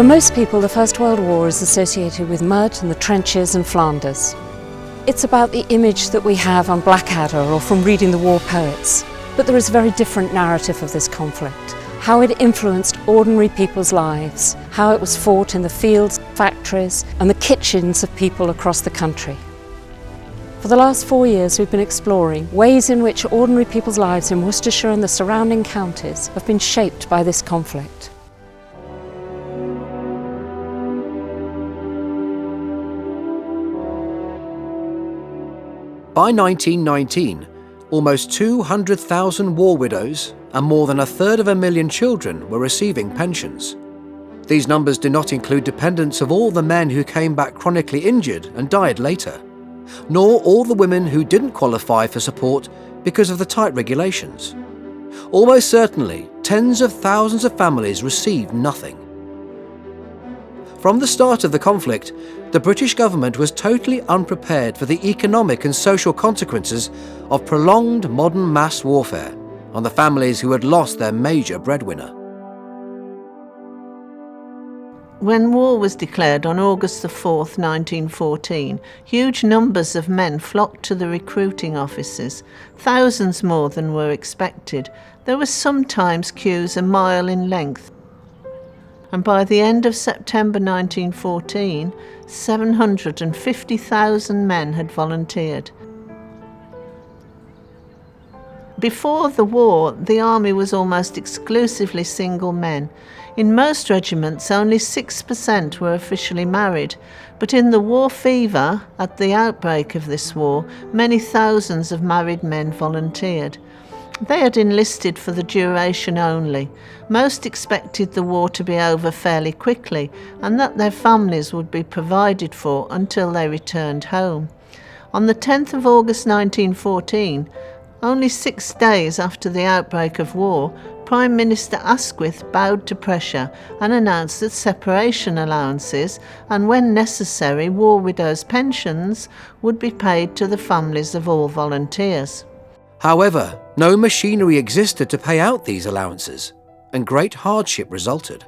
For most people, the First World War is associated with mud and the trenches and Flanders. It's about the image that we have on Blackadder or from reading the war poets. But there is a very different narrative of this conflict, how it influenced ordinary people's lives, how it was fought in the fields, factories and the kitchens of people across the country. For the last 4 years we've been exploring ways in which ordinary people's lives in Worcestershire and the surrounding counties have been shaped by this conflict. By 1919, almost 200,000 war widows and more than 1/3 children were receiving pensions. These numbers do not include dependents of all the men who came back chronically injured and died later, nor all the women who didn't qualify for support because of the tight regulations. Almost certainly, tens of thousands of families received nothing. From the start of the conflict, the British government was totally unprepared for the economic and social consequences of prolonged modern mass warfare on the families who had lost their major breadwinner. When war was declared on August 4th, 1914, huge numbers of men flocked to the recruiting offices, thousands more than were expected. There were sometimes queues a mile in length. And by the end of September 1914, 750,000 men had volunteered. Before the war, the army was almost exclusively single men. In most regiments, only 6% were officially married, but in the war fever, at the outbreak of this war, many thousands of married men volunteered. They had enlisted for the duration only. Most expected the war to be over fairly quickly and that their families would be provided for until they returned home. On the 10th of August 1914, only 6 days after the outbreak of war, Prime Minister Asquith bowed to pressure and announced that separation allowances and, when necessary, war widows' pensions would be paid to the families of all volunteers. However, no machinery existed to pay out these allowances, and great hardship resulted.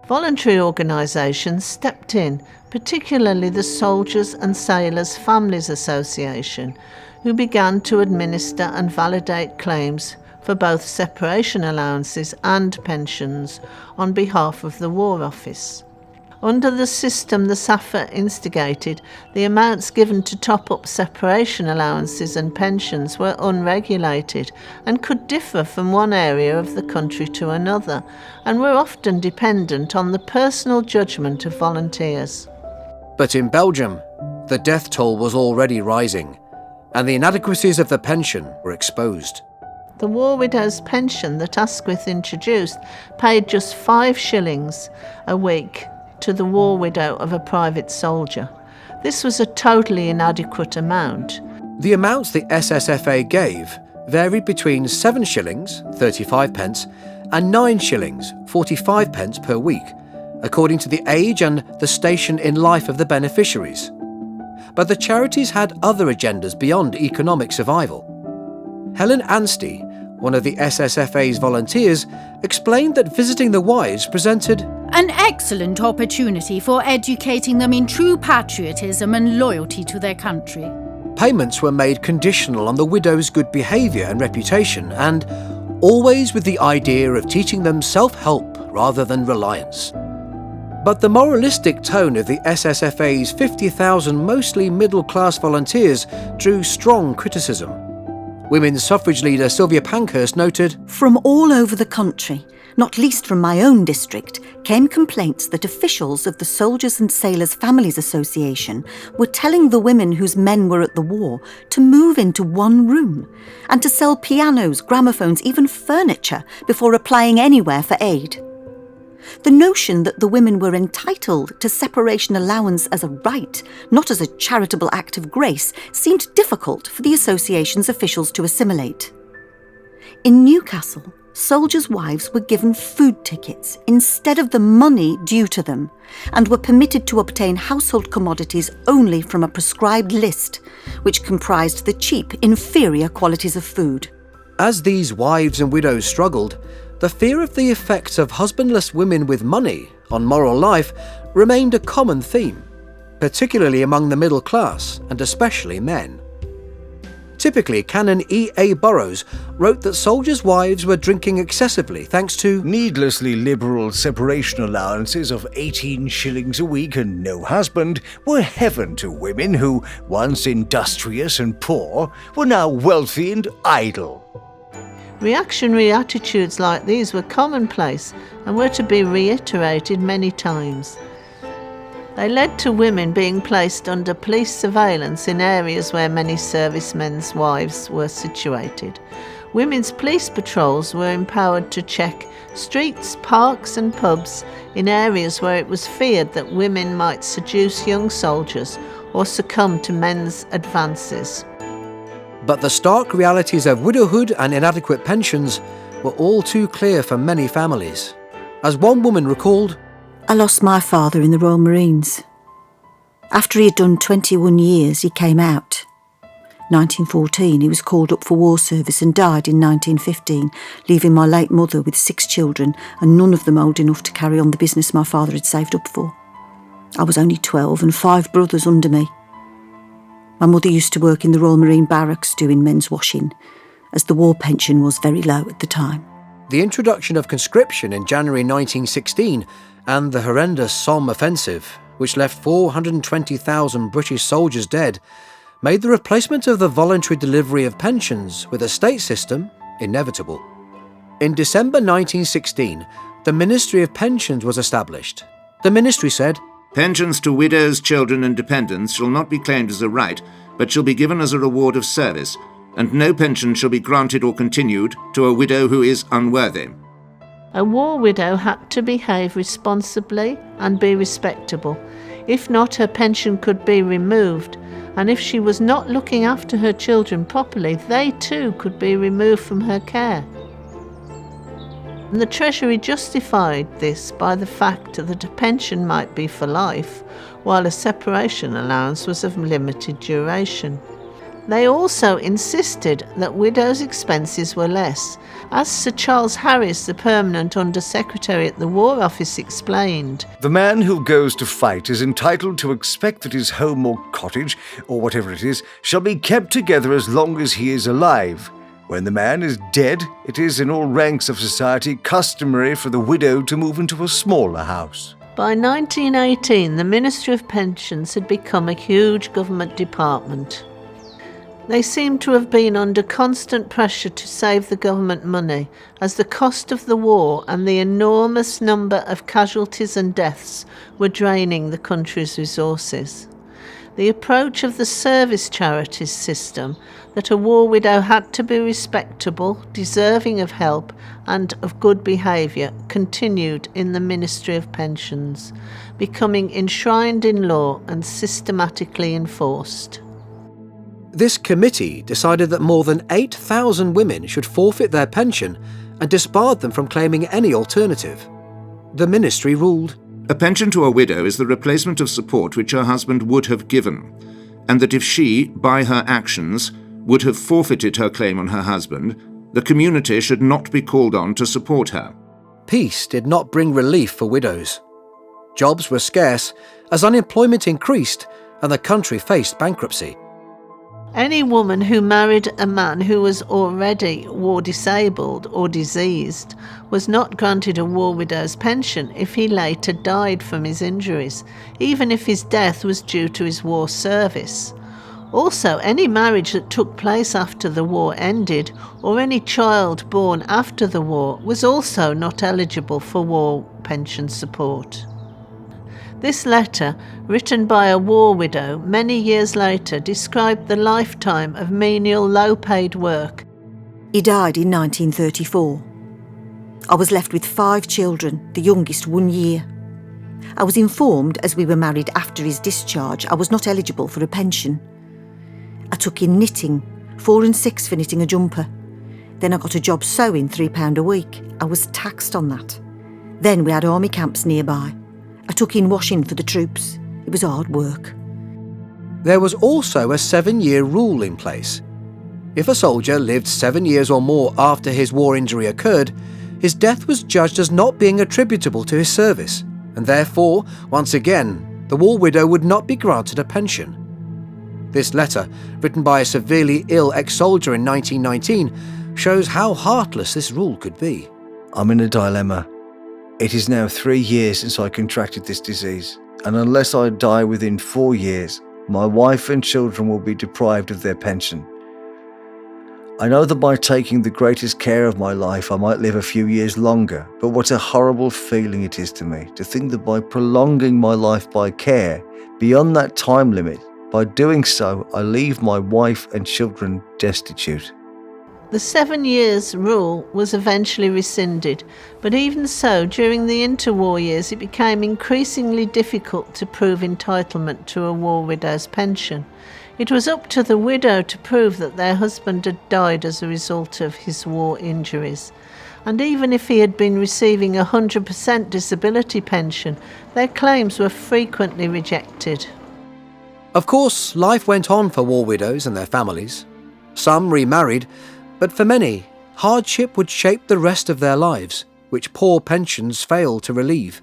Voluntary organisations stepped in, particularly the Soldiers and Sailors Families Association, who began to administer and validate claims for both separation allowances and pensions on behalf of the War Office. Under the system the SAFA instigated, the amounts given to top up separation allowances and pensions were unregulated and could differ from one area of the country to another, and were often dependent on the personal judgment of volunteers. But in Belgium, the death toll was already rising, and the inadequacies of the pension were exposed. The war widow's pension that Asquith introduced paid just 5 shillings a week to the war widow of a private soldier. This was a totally inadequate amount. The amounts the SSFA gave varied between 7 shillings, 35 pence, and 9 shillings, 45 pence per week, according to the age and the station in life of the beneficiaries. But the charities had other agendas beyond economic survival. Helen Anstey, one of the SSFA's volunteers, explained that visiting the wives presented an excellent opportunity for educating them in true patriotism and loyalty to their country. Payments were made conditional on the widow's good behaviour and reputation, and always with the idea of teaching them self-help rather than reliance. But the moralistic tone of the SSFA's 50,000 mostly middle-class volunteers drew strong criticism. Women's suffrage leader Sylvia Pankhurst noted, "From all over the country, not least from my own district, came complaints that officials of the Soldiers and Sailors Families Association were telling the women whose men were at the war to move into one room and to sell pianos, gramophones, even furniture before applying anywhere for aid. The notion that the women were entitled to separation allowance as a right, not as a charitable act of grace, seemed difficult for the association's officials to assimilate. In Newcastle, soldiers' wives were given food tickets instead of the money due to them, and were permitted to obtain household commodities only from a prescribed list, which comprised the cheap, inferior qualities of food." As these wives and widows struggled, the fear of the effects of husbandless women with money on moral life remained a common theme, particularly among the middle class and especially men. Typically, Canon E.A. Burrows wrote that soldiers' wives were drinking excessively thanks to needlessly liberal separation allowances of 18 shillings a week and no husband were heaven to women who, once industrious and poor, were now wealthy and idle. Reactionary attitudes like these were commonplace and were to be reiterated many times. They led to women being placed under police surveillance in areas where many servicemen's wives were situated. Women's police patrols were empowered to check streets, parks and pubs in areas where it was feared that women might seduce young soldiers or succumb to men's advances. But the stark realities of widowhood and inadequate pensions were all too clear for many families. As one woman recalled, I lost my father in the Royal Marines. After he had done 21 years, he came out. 1914, he was called up for war service and died in 1915, leaving my late mother with 6 children and none of them old enough to carry on the business my father had saved up for. I was only 12 and 5 brothers under me. My mother used to work in the Royal Marine Barracks doing men's washing, as the war pension was very low at the time. the introduction of conscription in January 1916 and the horrendous Somme offensive, which left 420,000 British soldiers dead, made the replacement of the voluntary delivery of pensions with a state system inevitable. In December 1916, the Ministry of Pensions was established. The ministry said, "Pensions to widows, children and dependents shall not be claimed as a right, but shall be given as a reward of service, and no pension shall be granted or continued to a widow who is unworthy." A war widow had to behave responsibly and be respectable. If not, her pension could be removed, and if she was not looking after her children properly, they too could be removed from her care. And the Treasury justified this by the fact that a pension might be for life, while a separation allowance was of limited duration. They also insisted that widows' expenses were less. As Sir Charles Harris, the permanent Under-Secretary at the War Office, explained, "The man who goes to fight is entitled to expect that his home or cottage, or whatever it is, shall be kept together as long as he is alive. When the man is dead, it is in all ranks of society customary for the widow to move into a smaller house." By 1918, the Ministry of Pensions had become a huge government department. They seem to have been under constant pressure to save the government money, as the cost of the war and the enormous number of casualties and deaths were draining the country's resources. The approach of the service charities system, that a war widow had to be respectable, deserving of help and of good behaviour, continued in the Ministry of Pensions, becoming enshrined in law and systematically enforced. This committee decided that more than 8,000 women should forfeit their pension and disbarred them from claiming any alternative. The ministry ruled, "A pension to a widow is the replacement of support which her husband would have given, and that if she, by her actions, would have forfeited her claim on her husband, the community should not be called on to support her." Peace did not bring relief for widows. Jobs were scarce as unemployment increased and the country faced bankruptcy. Any woman who married a man who was already war disabled or diseased was not granted a war widow's pension if he later died from his injuries, even if his death was due to his war service. Also, any marriage that took place after the war ended, or any child born after the war, was also not eligible for war pension support. This letter, written by a war widow many years later, described the lifetime of menial low-paid work. He died in 1934. I was left with 5 children, the youngest 1 year. I was informed, as we were married after his discharge, I was not eligible for a pension. I took in knitting, 4 and 6 for knitting a jumper. Then I got a job sewing, £3 a week. I was taxed on that. Then we had army camps nearby. I took in washing for the troops. It was hard work. There was also a 7-year rule in place. If a soldier lived 7 years or more after his war injury occurred, his death was judged as not being attributable to his service, and therefore, once again, the war widow would not be granted a pension. This letter, written by a severely ill ex-soldier in 1919, shows how heartless this rule could be. I'm in a dilemma. It is now 3 years since I contracted this disease, and unless I die within 4 years, my wife and children will be deprived of their pension. I know that by taking the greatest care of my life, I might live a few years longer, but what a horrible feeling it is to me to think that by prolonging my life by care beyond that time limit, by doing so, I leave my wife and children destitute. The 7 years rule was eventually rescinded, but even so, during the interwar years, it became increasingly difficult to prove entitlement to a war widow's pension. It was up to the widow to prove that their husband had died as a result of his war injuries. And even if he had been receiving 100% disability pension, their claims were frequently rejected. Of course, life went on for war widows and their families. Some remarried, but for many, hardship would shape the rest of their lives, which poor pensions failed to relieve.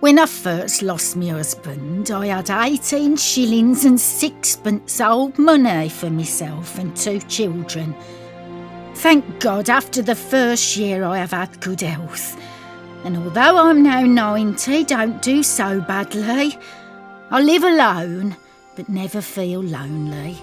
When I first lost my husband, I had 18 shillings and sixpence old money for myself and 2 children. Thank God, after the first year I have had good health. And although I'm now 90, don't do so badly. I live alone, but never feel lonely.